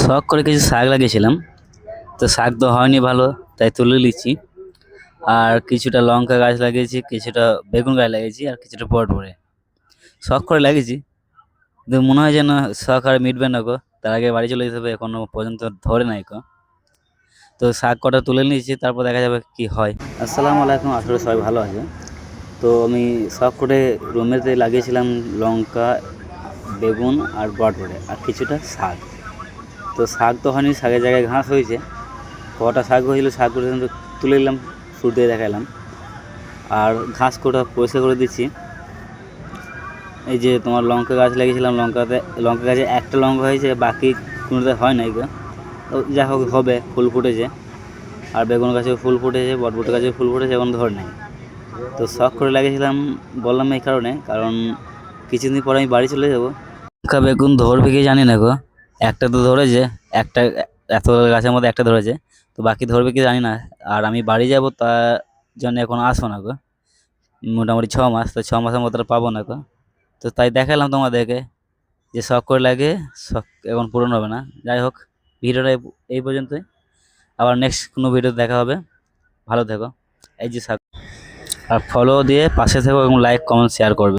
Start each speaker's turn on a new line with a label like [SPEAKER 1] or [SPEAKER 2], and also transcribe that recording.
[SPEAKER 1] শখ করে কিছু শাক লাগিয়েছিলাম, তো শাক তো হয়নি ভালো, তাই তুলে নিচ্ছি। আর কিছুটা লঙ্কা গাছ লাগিয়েছি, কিছুটা বেগুন গাছ লাগিয়েছি, আর কিছুটা পটবড়ে শখ করে লাগিয়েছি। কিন্তু মনে হয় যেন শখ আর মিটবে না গো, তার আগে বাড়ি চলে যেতে হবে, এখনো পর্যন্ত ধরে নাই গো। তো শাক কটা তুলে নিয়েছি, তারপর দেখা যাবে কি হয়। আসসালামু আলাইকুম, আসলে সবাই ভালো আছে। তো আমি শখ করে রুমেতে লাগিয়েছিলাম লঙ্কা, বেগুন আর বটবড়ে আর কিছুটা শাক। তো শাক তো হয়নি, শাকের জায়গায় ঘাস হয়েছে। কটা শাক হয়েছিল, শাকগুলো কিন্তু তুলে নিলাম, শুরু দিয়ে দেখালাম। আর ঘাস কোটা পরিষ্কার করে দিচ্ছি। এই যে তোমার লঙ্কা গাছ লাগিয়েছিলাম, লঙ্কা গাছে একটা লঙ্কা হয়েছে, বাকি কোনোটা হয় নাই গো। তো যা হোক হবে, ফুল ফুটেছে। আর বেগুন গাছেও ফুল ফুটেছে, বটবটি গাছেও ফুল ফুটেছে, এখন ধরে নাই। তো শখ করে লাগিয়েছিলাম, বললাম এই কারণ কিছুদিন পরে আমি বাড়ি চলে যাবো। লঙ্কা বেগুন ধরবে কি জানি না গো, একটা তো ধরেছে, একটা এত গাছের মধ্যে একটা ধরেছে, তো বাকি ধরবে কি জানি না। আর আমি বাড়ি যাব, তার জন্য এখন আসবো না গো, মোটামুটি 6 মাস, তো 6 মাসের মতো আর পাবো না গো। তো তাই দেখালাম তোমাদেরকে যে শখ করে লাগে, শখ এখন পূরণ হবে না। যাই হোক, ভিডিওটা এই পর্যন্তই। আবার নেক্সট কোনো ভিডিও দেখা হবে। ভালো থেকো। এই যে আর ফলো দিয়ে পাশে থেকো এবং লাইক কমেন্ট শেয়ার করবে।